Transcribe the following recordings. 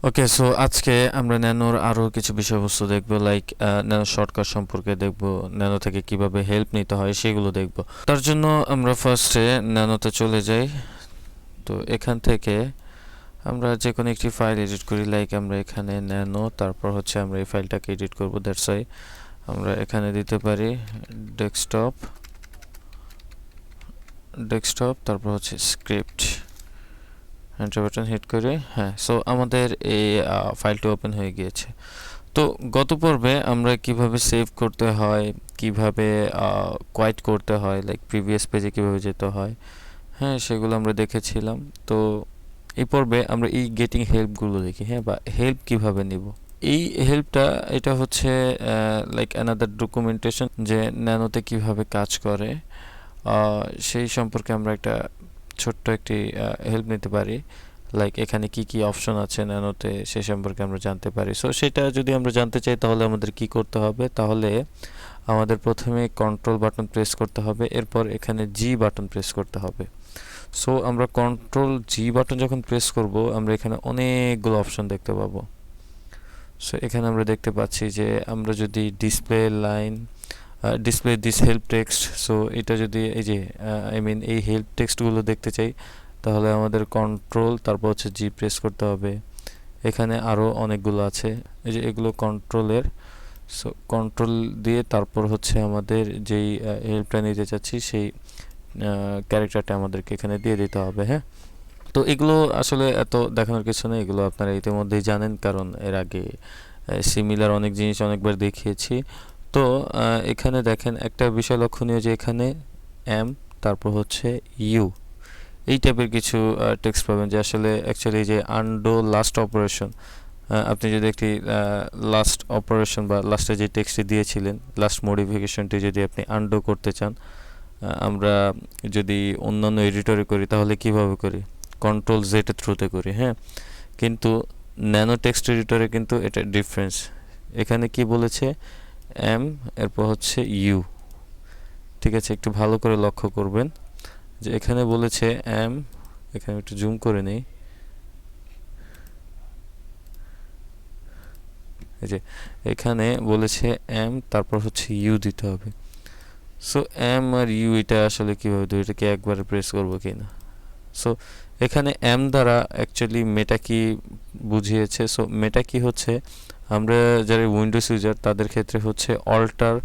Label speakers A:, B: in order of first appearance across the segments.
A: ওকে, so আজকে আমরা ন্যানোর আরও কিছু বিষয়বস্তু দেখব, লাইক ন্যানো শর্টকাট সম্পর্কে দেখব, ন্যানো থেকে কিভাবে হেল্প নিতে হয় সেগুলো দেখব। তার জন্য আমরা ফার্স্টে ন্যানোতে চলে যাই। তো এখান থেকে আমরা যে কোনো একটি ফাইল এডিট করি, লাইক আমরা এখানে ন্যানো, তারপর হচ্ছে আমরা এই ফাইলটাকে এডিট করব। দ্যাটস ওয়াই আমরা এখানে দিতে পারি ডেস্কটপ, তারপর হচ্ছে স্ক্রিপ্ট, এন্টার বাটন হিট করে। হ্যাঁ, সো আমাদের এই ফাইলটি ওপেন হয়ে গিয়েছে। তো গত পর্বে আমরা কিভাবে সেভ করতে হয়, কিভাবে কোয়াইট করতে হয়, লাইক প্রিভিয়াস পেজে কিভাবে যেতে হয়, হ্যাঁ সেগুলো আমরা দেখেছিলাম। তো এই পর্বে আমরা এই গেটিং হেল্পগুলো দেখি, হ্যাঁ, বা হেল্প কিভাবে নিব। এই হেল্পটা এটা হচ্ছে লাইক অ্যানাদার ডকুমেন্টেশন, যে ন্যানোতে কিভাবে কাজ করে সেই সম্পর্কে আমরা একটা ছোট্ট একটি হেল্প নিতে পারি। লাইক এখানে কি কি অপশন আছে ন্যানোতে সে সম্পর্কে আমরা জানতে পারি। সো সেটা যদি আমরা জানতে চাই তাহলে আমাদের কি করতে হবে, তাহলে আমাদের প্রথমে কন্ট্রোল বাটন প্রেস করতে হবে, এরপর এখানে জি বাটন প্রেস করতে হবে। সো আমরা কন্ট্রোল জি বাটন যখন প্রেস করব আমরা এখানে অনেকগুলো অপশন দেখতে পাবো। সো এখানে আমরা দেখতে পাচ্ছি যে আমরা যদি display line, display this help text, so এটা যদি এই যে এই হেল্প টেক্সটগুলো দেখতে চাই তাহলে আমাদের কন্ট্রোল তারপর হচ্ছে জি প্রেস করতে হবে। এখানে আরও অনেকগুলো আছে, এই যে এগুলো কন্ট্রোলের। সো কন্ট্রোল দিয়ে তারপর হচ্ছে আমাদের যেই হেল্পটা নিতে চাচ্ছি সেই ক্যারেক্টারটা আমাদেরকে এখানে দিয়ে দিতে হবে। হ্যাঁ, তো এগুলো আসলে এত দেখানোর কিছু নেই, এগুলো আপনারা ইতিমধ্যেই জানেন, কারণ এর আগে সিমিলার অনেক জিনিস অনেকবার দেখিয়েছি। তো এখানে দেখেন একটা বিষয় লক্ষণীয়, যে এখানে এম তারপর হচ্ছে ইউ এই টাইপের কিছু টেক্সট পাবেন, যে আসলে অ্যাকচুয়ালি যে আন্ডো লাস্ট অপারেশন, আপনি যদি একটি লাস্ট অপারেশন বা লাস্টে যে টেক্সটটি দিয়েছিলেন লাস্ট মডিফিকেশনটি যদি আপনি আন্ডো করতে চান, আমরা যদি অন্যান্য এডিটরে করি তাহলে কিভাবে করি, কন্ট্রোল জেড এর থ্রুতে করি। হ্যাঁ, কিন্তু ন্যানো টেক্সট এডিটরে কিন্তু এটা ডিফারেন্স। এখানে কি বলেছে, এম এরপর হচ্ছে ইউ। ঠিক আছে, একটু ভালো করে লক্ষ্য করবেন যে এখানে বলেছে এম, এখানে একটু জুম করে নেই, এই যে এখানে বলেছে এম তারপর হচ্ছে ইউ দিতে হবে। সো এম আর ইউ এটা আসলে কীভাবে দেবো, এটাকে একবারে প্রেস করবো কি না। সো এখানে এম দ্বারা অ্যাকচুয়ালি মেটা কি বুঝিয়েছে। সো মেটা কি হচ্ছে, আমরা যারা উইন্ডোজ ইউজার তাদের ক্ষেত্রে হচ্ছে অল্টার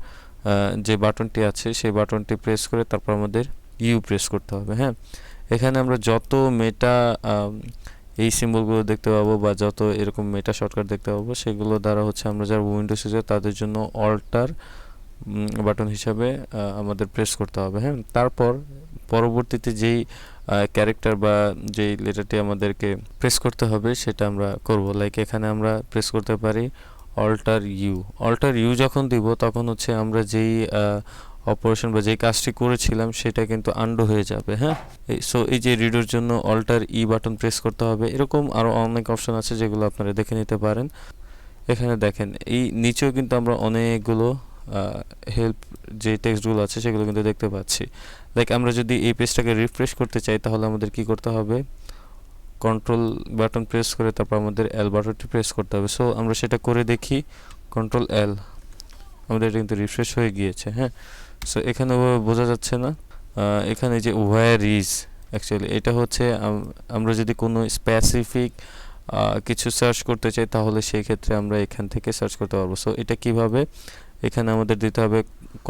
A: যে বাটনটি আছে সেই বাটনটি প্রেস করে তারপর আমাদের ইউ প্রেস করতে হবে। হ্যাঁ, এখানে আমরা যত মেটা এই সিম্বলগুলো দেখতে পাবো বা যত এরকম মেটা শর্টকাট দেখতে পাবো সেগুলো দ্বারা হচ্ছে আমরা যারা উইন্ডোজ ইউজার তাদের জন্য অল্টার বাটন হিসাবে আমাদের প্রেস করতে হবে। হ্যাঁ, তারপর পরবর্তীতে যেই ক্যারেক্টার বা যেই লেটারটি আমাদেরকে প্রেস করতে হবে সেটা আমরা করব। লাইক এখানে আমরা প্রেস করতে পারি অল্টার ইউ। অল্টার ইউ যখন দিব তখন হচ্ছে আমরা যেই অপারেশন বা যেই কাজটি করেছিলাম সেটা কিন্তু আন্ডু হয়ে যাবে। হ্যাঁ, সো এই যে রিডোর জন্য অল্টার ই বাটন প্রেস করতে হবে। এরকম আরও অনেক অপশন আছে যেগুলো আপনারা দেখে নিতে পারেন। এখানে দেখেন এই নিচেও কিন্তু আমরা অনেকগুলো হেল্প যে টেক্সটগুলো আছে সেগুলো কিন্তু দেখতে পাচ্ছি। লাইক আমরা যদি এই পেজটাকে রিফ্রেশ করতে চাই তাহলে আমাদের কি করতে হবে, কন্ট্রোল বাটন প্রেস করে তারপর আমাদের এল বাটনটি প্রেস করতে হবে। সো আমরা সেটা করে দেখি, কন্ট্রোল এল, আমাদের এটা কিন্তু রিফ্রেশ হয়ে গিয়েছে। হ্যাঁ, সো এখানে বোঝা যাচ্ছে না, এখানে যে ওয়্যার ইজ, অ্যাকচুয়ালি এটা হচ্ছে আমরা যদি কোনো স্পেসিফিক কিছু সার্চ করতে চাই তাহলে সেই ক্ষেত্রে আমরা এখান থেকে সার্চ করতে পারবো। সো এটা কিভাবে, এখানে আমাদের দিতে হবে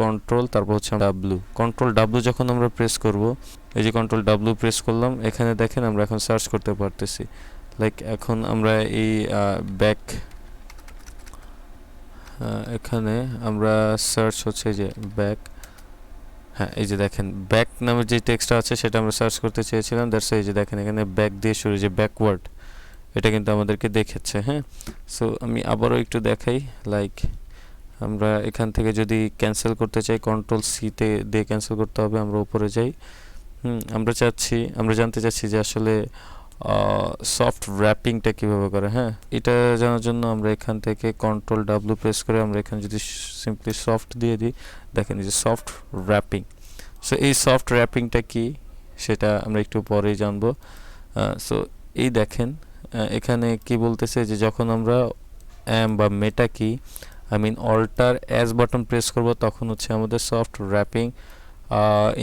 A: কন্ট্রোল তারপর হচ্ছে ডাব্লু। কন্ট্রোল ডাব্লু যখন আমরা প্রেস করব, এই যে কন্ট্রোল ডাব্লু প্রেস করলাম, এখানে দেখেন আমরা এখন সার্চ করতে পারতেছি। লাইক এখন আমরা এই ব্যাক, এখানে আমরা সার্চ হচ্ছে যে ব্যাক, হ্যাঁ এই যে দেখেন ব্যাক নামের যে টেক্সটটা আছে সেটা আমরা সার্চ করতে চেয়েছিলাম। দ্যাটস এই যে দেখেন এখানে ব্যাক দিয়ে শুরু, যে ব্যাকওয়ার্ড, এটা কিন্তু আমাদেরকে দেখাচ্ছে। হ্যাঁ, সো আমি আবারও একটু দেখাই। লাইক আমরা এখান থেকে যদি ক্যান্সেল করতে চাই কন্ট্রোল সিতে দিয়ে ক্যান্সেল করতে হবে। আমরা উপরে যাই, আমরা জানতে চাচ্ছি যে আসলে সফট র্যাপিংটা কীভাবে করে। হ্যাঁ, এটা জানার জন্য আমরা এখান থেকে কন্ট্রোল ডাব্লু প্রেস করে আমরা এখানে যদি সিম্পলি সফট দিয়ে দিই, দেখেন এই যে সফট র্যাপিং। সো এই সফট র্যাপিংটা কি সেটা আমরা একটু পরেই জানবো। সো এই দেখেন এখানে কি বলতেছে যে যখন আমরা বা মেটা কি অল্টার অ্যাজ বাটন প্রেস করব তখন হচ্ছে আমাদের সফট র্যাপিং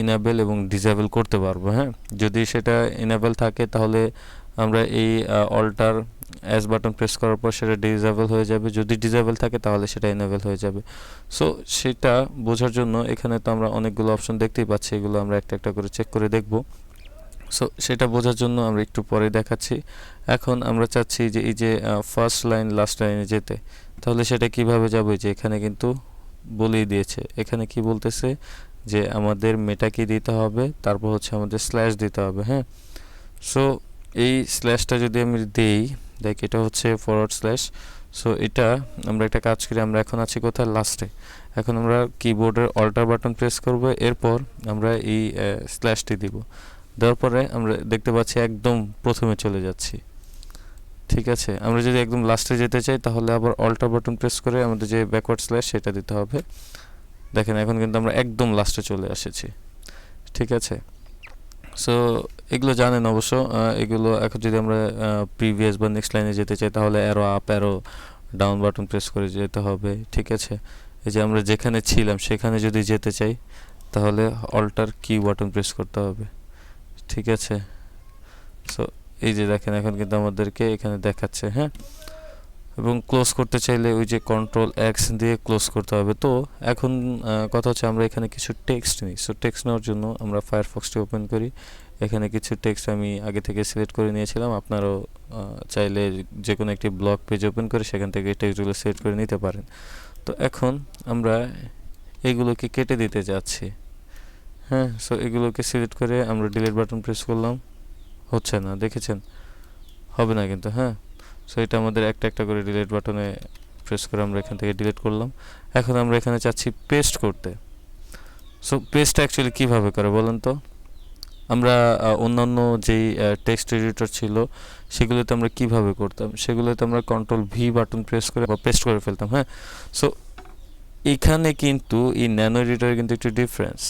A: ইনেবল এবং ডিসেবল করতে পারবো। হ্যাঁ, যদি সেটা ইনেবল থাকে তাহলে আমরা এই অল্টার অ্যাজ বাটন প্রেস করার পর সেটা ডিসেবল হয়ে যাবে, যদি ডিসেবল থাকে তাহলে সেটা ইনেবল হয়ে যাবে। সো সেটা বোঝার জন্য এখানে তো আমরা অনেকগুলো অপশন দেখতেই পাচ্ছি, এগুলো আমরা একটা একটা করে চেক করে দেখব। সো সেটা বোঝার জন্য আমরা একটু পরে দেখাচ্ছি। এখন আমরা চাচ্ছি যে এই যে ফার্স্ট লাইন লাস্ট লাইনে যেতে, তাহলে সেটা কিভাবে যাবে, যে এখানে কিন্তু বলেই দিয়েছে। এখানে কি বলতেছে যে আমাদের মেটা কি দিতে হবে, তারপর হচ্ছে আমাদের স্ল্যাশ দিতে হবে। হ্যাঁ, সো এই স্ল্যাশটা যদি আমি দেই, দেখ এটা হচ্ছে ফরওয়ার্ড স্ল্যাশ। সো এটা আমরা একটা কাজ করি, আমরা এখন আছি কোথায়, লাস্টে। এখন আমরা কিবোর্ডের অল্টার বাটন প্রেস করব, এরপর আমরা এই স্ল্যাশটি দিব। দেওয়ার পরে আমরা দেখতে পাচ্ছি একদম প্রথমে চলে যাচ্ছি। ঠিক আছে, আমরা যদি একদম লাস্টে যেতে চাই তাহলে আবার অল্টার বাটন প্রেস করে আমাদের যে ব্যাকওয়ার্ড স্ল্যাশ সেটা দিতে হবে। দেখেন এখন কিন্তু আমরা একদম লাস্টে চলে এসেছি। ঠিক আছে, সো এগুলো জানেন অবশ্য। এগুলো এখন যদি আমরা প্রিভিয়াস বা নেক্সট লাইনে যেতে চাই তাহলে arrow up arrow down button press করে যেতে হবে। ঠিক আছে, এই যে আমরা যেখানে ছিলাম সেখানে যদি যেতে চাই তাহলে অল্টার কি বাটন প্রেস করতে হবে। ঠিক আছে, সো এই যে দেখেন এখন কিন্তু আমাদেরকে এখানে দেখাচ্ছে। হ্যাঁ, এবং ক্লোজ করতে চাইলে ওই যে কন্ট্রোল এক্স দিয়ে ক্লোজ করতে হবে। তো এখন কথা হচ্ছে আমরা এখানে কিছু টেক্সট নিই। সো টেক্সট নেওয়ার জন্য আমরা ফায়ারফক্সটি ওপেন করি। এখানে কিছু টেক্সট আমি আগে থেকে সিলেক্ট করে নিয়েছিলাম, আপনারাও চাইলে যে কোনো একটি ব্লগ পেজ ওপেন করে সেখান থেকে টেক্সটগুলো সিলেক্ট করে নিতে পারেন। তো এখন আমরা এগুলোকে কেটে দিতে যাচ্ছি। হ্যাঁ, সো এগুলোকে সিলেক্ট করে আমরা ডিলিট বাটন প্রেস করলাম, হচ্ছে না, দেখেছেন, হবে না কিন্তু। হ্যাঁ, সো এটা আমাদের একটা একটা করে ডিলিট বাটনে প্রেস করে আমরা এখান থেকে ডিলিট করলাম। এখন আমরা এখানে চাচ্ছি পেস্ট করতে। সো পেস্ট অ্যাকচুয়ালি কীভাবে করে বলেন তো? আমরা অন্যান্য যেই টেক্সট এডিটর ছিল সেগুলোতে আমরা কিভাবে করতাম, সেগুলোতে আমরা কন্ট্রোল ভি বাটন প্রেস করে বা পেস্ট করে ফেলতাম। হ্যাঁ, সো এখানে কিন্তু এই ন্যানো এডিটরে কিন্তু একটু ডিফারেন্স।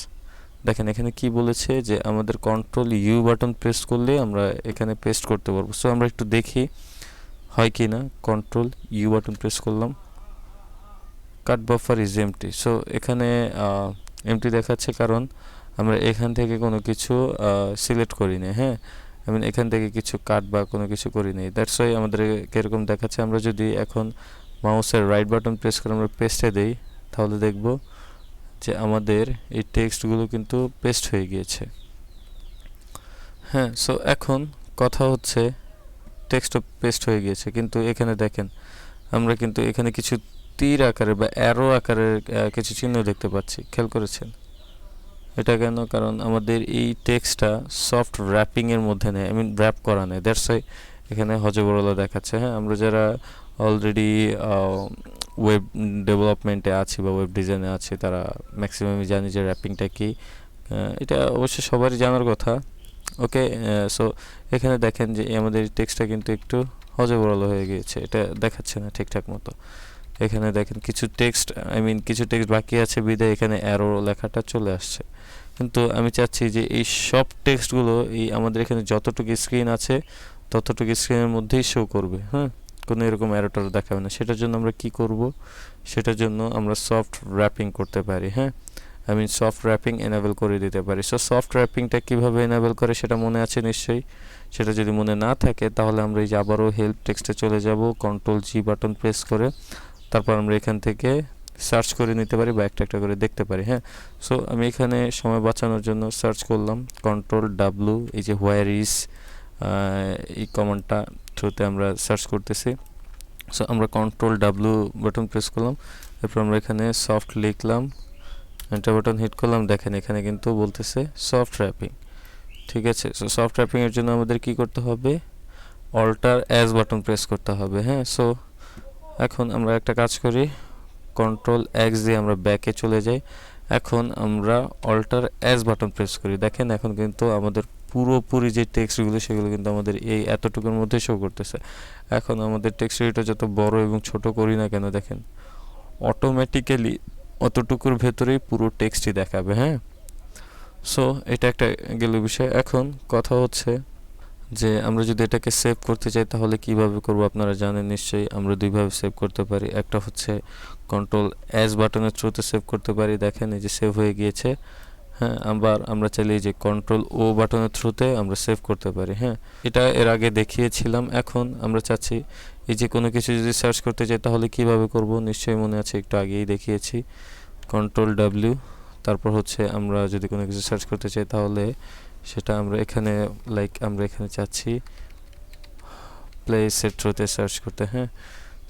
A: দেখেন এখানে কি বলেছে যে আমাদের কন্ট্রোল ইউ বাটন প্রেস করলে আমরা এখানে পেস্ট করতে পারবো। সো আমরা একটু দেখি হয় কি না। কন্ট্রোল ইউ বাটন প্রেস করলাম, কাট বাফার ইজ এমটি। সো এখানে এমটি দেখাচ্ছে কারণ আমরা এখান থেকে কোনো কিছু সিলেক্ট করি না। হ্যাঁ, এখান থেকে কিছু কাট বা কোনো কিছু করি নাই, দ্যাটস ওয়াই আমাদের কীরকম দেখাচ্ছে। আমরা যদি এখন মাউসের রাইট বাটন প্রেস করে আমরা পেস্টে দেই তাহলে দেখব যে আমাদের এই টেক্সটগুলো কিন্তু পেস্ট হয়ে গিয়েছে। হ্যাঁ, সো এখন কথা হচ্ছে টেক্সটও পেস্ট হয়ে গিয়েছে, কিন্তু এখানে দেখেন আমরা কিন্তু এখানে কিছু তীর আকারে বা অ্যারো আকারের কিছু চিহ্ন দেখতে পাচ্ছি, খেয়াল করেছেন? এটা কেন? কারণ আমাদের এই টেক্সটটা সফট র্যাপিংয়ের মধ্যে নেই, র্যাপ করা নেই, দ্যাটস ওয়াই এখানে হজবরলা দেখাচ্ছে। হ্যাঁ, আমরা যারা অলরেডি ওয়েব ডেভেলপমেন্টে আছি বা ওয়েব ডিজাইনে আছি তারা ম্যাক্সিমামই জানি যে র্যাপিংটা কি। এটা অবশ্যই সবারই জানার কথা। ওকে, সো এখানে দেখেন যে আমাদের টেক্সটটা কিন্তু একটু হজবরল হয়ে গিয়েছে, এটা দেখাচ্ছে না ঠিকঠাক মতো। এখানে দেখেন কিছু টেক্সট কিছু টেক্সট বাকি আছে বিধায় এখানে অ্যারো লেখাটা চলে আসছে। কিন্তু আমি চাচ্ছি যে এই সব টেক্সটগুলো এই আমাদের এখানে যতটুকু স্ক্রিন আছে ততটুকু স্ক্রিনের মধ্যেই শো করবে। হ্যাঁ, কোনো এরকম অ্যারোটার দেখাবে না। সেটার জন্য আমরা কি করব? সেটার জন্য আমরা সফট র্যাপিং করতে পারি। হ্যাঁ, সফট র্যাপিং এনেবল করে দিতে পারি। সো সফট র্যাপিংটা কীভাবে এনেবল করে সেটা মনে আছে নিশ্চয়ই। সেটা যদি মনে না থাকে তাহলে আমরা এই যে আবারও হেল্প টেক্সটে চলে যাব, কন্ট্রোল জি বাটন প্রেস করে তারপর আমরা এখান থেকে সার্চ করে নিতে পারি বা একটা একটা করে দেখতে পারি। হ্যাঁ, সো আমি এখানে সময় বাঁচানোর জন্য সার্চ করলাম কন্ট্রোল ডাব্লু, এই যে হোয়ার ইজ, এই কমান্ডটা থ্রুতে আমরা সার্চ করতেছি। সো আমরা কন্ট্রোল ডাব্লু বাটন প্রেস করলাম, এরপর আমরা এখানে সফট লিখলাম, এন্টার বাটন হিট করলাম। দেখেন এখানে কিন্তু বলতেছে সফট র্যাপিং। ঠিক আছে, সো সফট র্যাপিংয়ের জন্য আমাদের কি করতে হবে? অল্টার অ্যাজ বাটন প্রেস করতে হবে। হ্যাঁ, সো এখন আমরা একটা কাজ করি, কন্ট্রোল এক্স দিয়ে আমরা ব্যাকে চলে যাই। এখন আমরা অল্টার অ্যাজ বাটন প্রেস করি। দেখেন এখন কিন্তু আমাদের পুরোপুরি যে টেক্সটগুলো সেগুলো কিন্তু আমাদের এই এতটুকুর মধ্যে শো করতেছে। এখন আমাদের টেক্সট এডিটর যত বড় এবং ছোট করি না কেন, দেখেন অটোমেটিক্যালি অতটুকুর ভেতরেই পুরো টেক্সটই দেখাবে। হ্যাঁ, সো এটা একটা গেল বিষয়। এখন কথা হচ্ছে যে আমরা যদি এটাকে সেভ করতে চাই তাহলে কিভাবে করব আপনারা জানেন নিশ্চয়ই। আমরা দুইভাবে সেভ করতে পারি, একটা হচ্ছে কন্ট্রোল এস বাটনের থ্রুতে সেভ করতে পারি, দেখেন এই যে সেভ হয়ে গিয়েছে। হ্যাঁ, আবার আমরা চাইলে এই যে কন্ট্রোল ও বাটনের থ্রুতে আমরা সেভ করতে পারি। হ্যাঁ, এটা এর আগে দেখিয়েছিলাম। এখন আমরা চাচ্ছি এই যে কোনো কিছু যদি সার্চ করতে চাই তাহলে কিভাবে করব, নিশ্চয়ই মনে আছে, একটু আগেই দেখিয়েছি। কন্ট্রোল ডাব্লিউ, তারপর হচ্ছে আমরা যদি কোনো কিছু সার্চ করতে চাই তাহলে সেটা আমরা এখানে লাইক আমরা এখানে চাচ্ছি প্লেসের থ্রুতে সার্চ করতে। হ্যাঁ,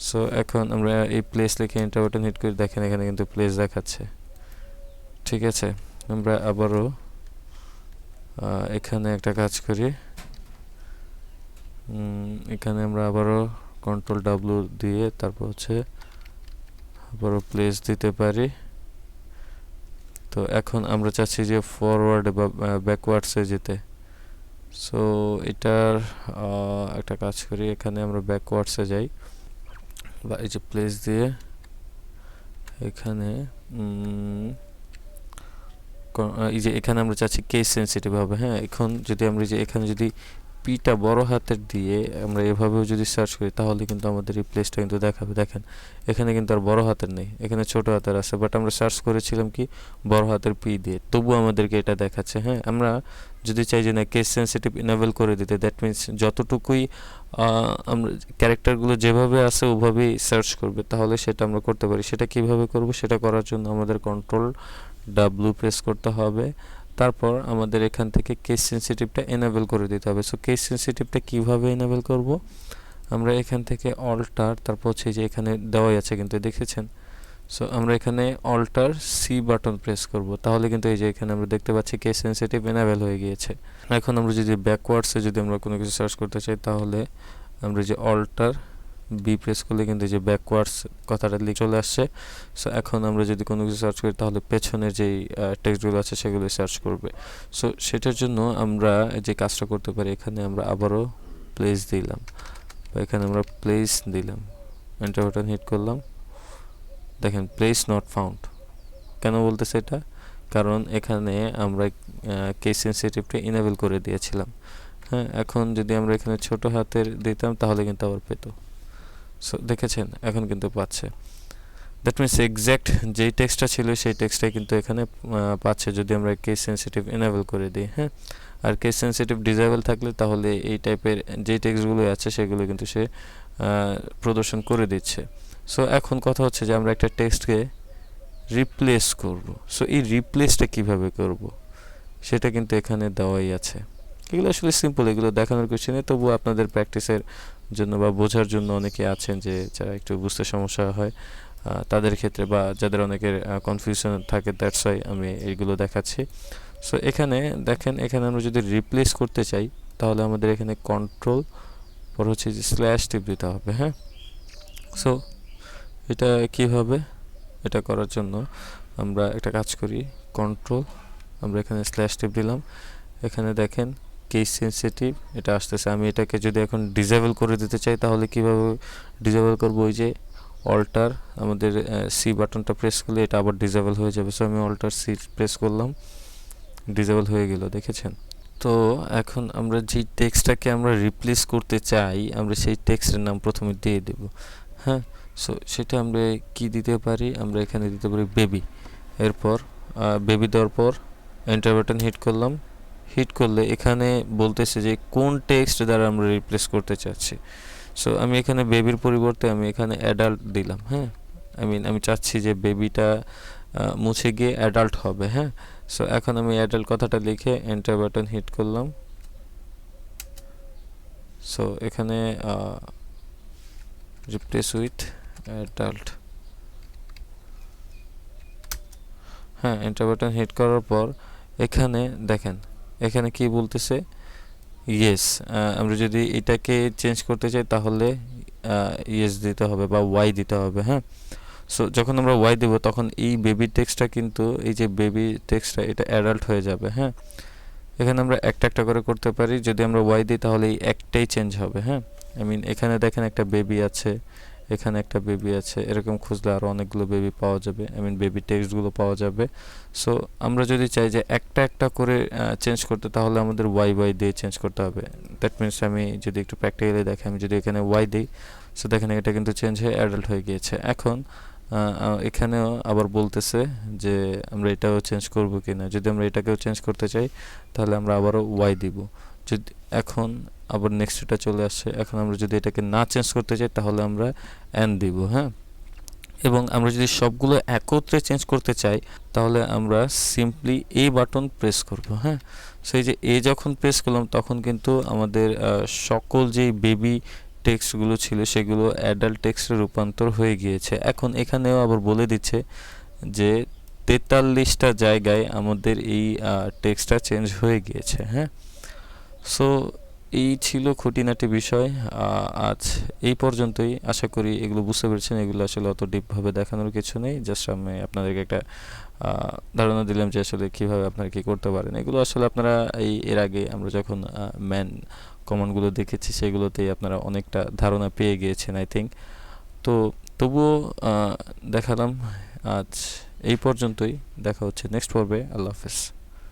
A: সো এখন আমরা এই প্লেস লিখে এন্টার বাটন হিট করে দেখেন এখানে কিন্তু প্লেস দেখাচ্ছে। ঠিক আছে, আমরা আবারও এখানে একটা কাজ করি, এখানে আমরা আবারও কন্ট্রোল ডাব্লিউ দিয়ে তারপর হচ্ছে আবারও প্লেস দিতে পারি। তো এখন আমরা চাচ্ছি যে ফরওয়ার্ডে বা ব্যাকওয়ার্ডসে যেতে। সো এটার একটা কাজ করি, এখানে আমরা ব্যাকওয়ার্ডসে যাই বা এই যে প্লেস দিয়ে এখানে এই যে এখানে আমরা চাচ্ছি কেস সেন্সিটিভ হবে। হ্যাঁ, এখন যদি আমরা যে এখানে যদি পিটা বড় হাতের দিয়ে আমরা এভাবেও যদি সার্চ করি তাহলে কিন্তু আমাদের এই প্লেসটা কিন্তু দেখাবে। দেখেন এখানে কিন্তু আর বড় হাতের নেই, এখানে ছোট হাতের আছে, বাট আমরা সার্চ করেছিলাম কি বড় হাতের পি দিয়ে, তবু আমাদেরকে এটা দেখাচ্ছে। হ্যাঁ, আমরা যদি চাই যে না কেস সেন্সিটিভ ইনেবল করে দিতে, দ্যাট মিনস যতটুকুই আমরা ক্যারেক্টারগুলো যেভাবে আছে ওভাবেই সার্চ করবে, তাহলে সেটা আমরা করতে পারি। সেটা কিভাবে করব, সেটা করার জন্য আমাদের কন্ট্রোল ডাব্লিউ প্রেস করতে হবে, তারপর আমাদের এখান থেকে কেস সেন্সিটিভটা এনেবল করে দিতে হবে। সো কেস সেন্সিটিভটা কিভাবে এনেবল করব, আমরা এখান থেকে অল্টার, তারপর হচ্ছে যে এখানে দেওয়াই আছে কিন্তু দেখেছেন। সো আমরা এখানে অল্টার সি বাটন প্রেস করব, তাহলে কিন্তু এই যে এখানে আমরা দেখতে পাচ্ছি কেস সেন্সিটিভ এনেবল হয়ে গিয়েছে। এখন আমরা যদি ব্যাকওয়ার্ডসে যদি আমরা কোনো কিছু সার্চ করতে চাই তাহলে আমরা যে অল্টার বি প্রেস করলে কিন্তু যে ব্যাকওয়ার্ডস কথাটা লিখে চলে আসছে। সো এখন আমরা যদি কোনো কিছু সার্চ করি তাহলে পেছনের যেই টেক্সটগুলো আছে সেগুলো সার্চ করবে। সো সেটার জন্য আমরা যে কাজটা করতে পারি, এখানে আমরা আবারও প্লেস দিলাম বা এখানে আমরা প্লেস দিলাম, এন্টার বাটন হিট করলাম, দেখেন প্লেস নট ফাউন্ড। কেন বলতেছে এটা, কারণ এখানে আমরা কেস সেন্সিটিভটা ইনেবল করে দিয়েছিলাম। হ্যাঁ, এখন যদি আমরা এখানে ছোট হাতের দিতাম তাহলে কিন্তু আবার পেত। সো দেখেছেন এখন কিন্তু পাচ্ছে। দ্যাট মিনস এক্স্যাক্ট যেই টেক্সটটা ছিল সেই টেক্সটটাই কিন্তু এখানে পাচ্ছে যদি আমরা কেস সেন্সিটিভ এনেবল করে দিই। হ্যাঁ, আর কেস সেন্সিটিভ ডিসেবল থাকলে তাহলে এই টাইপের যেই টেক্সটগুলো আছে সেগুলো কিন্তু সে প্রদর্শন করে দিচ্ছে। সো এখন কথা হচ্ছে যে আমরা একটা টেক্সটকে রিপ্লেস করব। সো এই রিপ্লেসটা কিভাবে করব সেটা কিন্তু এখানে দেওয়াই আছে। এগুলো আসলে সিম্পল, এগুলো দেখানোর কিছু নেই, তবুও আপনাদের প্র্যাকটিসের জন্য বা বোঝার জন্য অনেকে আছেন যে যারা একটু বুঝতে সমস্যা হয় তাদের ক্ষেত্রে, বা যাদের অনেকের কনফিউশন থাকে, দ্যাটস ওয়াই আমি এইগুলো দেখাচ্ছি। সো এখানে দেখেন, এখানে আমরা যদি রিপ্লেস করতে চাই তাহলে আমাদের এখানে কন্ট্রোল পর হচ্ছে যে স্ল্যাশ টিপ দিতে হবে। হ্যাঁ, সো এটা কীভাবে, এটা করার জন্য আমরা একটা কাজ করি, কন্ট্রোল আমরা এখানে স্ল্যাশ টিপ দিলাম, এখানে দেখেন কেস সেন্সিটিভ এটা আসতেছে। আমি এটাকে যদি এখন ডিসেবল করে দিতে চাই তাহলে কিভাবে ডিসেবল করব, ওই যে অল্টার আমাদের সি বাটনটা প্রেস করলে এটা আবার ডিসেবল হয়ে যাবে। সো আমি অল্টার সি প্রেস করলাম, ডিসেবল হয়ে গেল, দেখেছেন। তো এখন আমরা যে টেক্সটটাকে আমরা রিপ্লেস করতে চাই আমরা সেই টেক্সটের নাম প্রথমে দিয়ে দেব। হ্যাঁ, সো সেটা আমরা কি দিতে পারি, আমরা এখানে দিতে পারি বেবি। এরপর বেবি দেওয়ার পর এন্টার বাটন হিট করলাম, হিট করলে এখানে বলতেছে যে কোন টেক্সট দ্বারা আমরা রিপ্লেস করতে চাচ্ছি। সো আমি এখানে বেবির পরিবর্তে আমি এখানে অ্যাডাল্ট দিলাম। হ্যাঁ, আমি চাচ্ছি যে বেবিটা মুছে গিয়ে অ্যাডাল্ট হবে। হ্যাঁ, সো এখন আমি অ্যাডাল্ট কথাটা লিখে এন্টার বাটন হিট করলাম। সো এখানে রিপ্লেস উইথ অ্যাডাল্ট, হ্যাঁ, এন্টার বাটন হিট করার পর এখানে দেখেন এখানে কি বলতেছে, ইয়েস। আমরা যদি এটাকে চেঞ্জ করতে চাই তাহলে ইয়েস দিতে হবে বা ওয়াই দিতে হবে। হ্যাঁ, সো যখন আমরা ওয়াই দেব তখন এই বেবি টেক্সটটা কিন্তু এই যে বেবি টেক্সটটা এটা অ্যাডাল্ট হয়ে যাবে। হ্যাঁ, এখানে আমরা একটা একটা করে করতে পারি, যদি আমরা ওয়াই দিই তাহলে এই একটাই চেঞ্জ হবে। হ্যাঁ, এখানে দেখেন একটা বেবি আছে, এখানে একটা বেবি আছে, এরকম খুঁজলে আরও অনেকগুলো বেবি পাওয়া যাবে, আই মিন বেবি টেক্সটগুলো পাওয়া যাবে। সো আমরা যদি চাই যে একটা একটা করে চেঞ্জ করতে, তাহলে আমাদের ওয়াই ওয়াই দিয়ে চেঞ্জ করতে হবে। দ্যাট মিনস আমি যদি একটু প্র্যাকটিক্যালি দেখি, আমি যদি এখানে ওয়াই দিই, সো দেখেন এটা কিন্তু চেঞ্জ হয়ে অ্যাডাল্ট হয়ে গিয়েছে। এখন এখানেও আবার বলতেছে যে আমরা এটাও চেঞ্জ করব কি না। যদি আমরা এটাকেও চেঞ্জ করতে চাই, তাহলে আমরা আবারও ওয়াই দিব। যদি এখন আবার নেক্সট এটা চলে আসছে, এখন আমরা যদি এটাকে না চেঞ্জ করতে চাই, তাহলে আমরা এন দিব। হ্যাঁ, এবং আমরা যদি সবগুলো একত্রে চেঞ্জ করতে চাই, তাহলে আমরা সিম্পলি এ বাটন প্রেস করব। হ্যাঁ, সেই যে এ যখন প্রেস করলাম, তখন কিন্তু আমাদের সকল যেই বেবি টেক্সটগুলো ছিল সেগুলো অ্যাডাল্ট টেক্সটে রূপান্তর হয়ে গিয়েছে। এখন এখানেও আবার বলে দিচ্ছে যে 43টা জায়গায় আমাদের এই টেক্সটটা চেঞ্জ হয়ে গিয়েছে। হ্যাঁ, সো এই ছিল খুঁটিনাটি বিষয়। আজ এই পর্যন্তই। আশা করি এগুলো বুঝতে পেরেছেন। এগুলো আসলে অত ডিপভাবে দেখানোর কিছু নেই, জাস্ট আমি আপনাদেরকে একটা ধারণা দিলাম যে আসলে কীভাবে আপনারা কী করতে পারেন। এগুলো আসলে আপনারা এর আগে আমরা যখন ম্যান কমান্ডগুলো দেখেছি, সেগুলোতেই আপনারা অনেকটা ধারণা পেয়ে গিয়েছেন আই থিঙ্ক। তো তবুও দেখালাম। আজ এই পর্যন্তই, দেখা হচ্ছে নেক্সট পর্বে। আল্লাহ হাফেজ।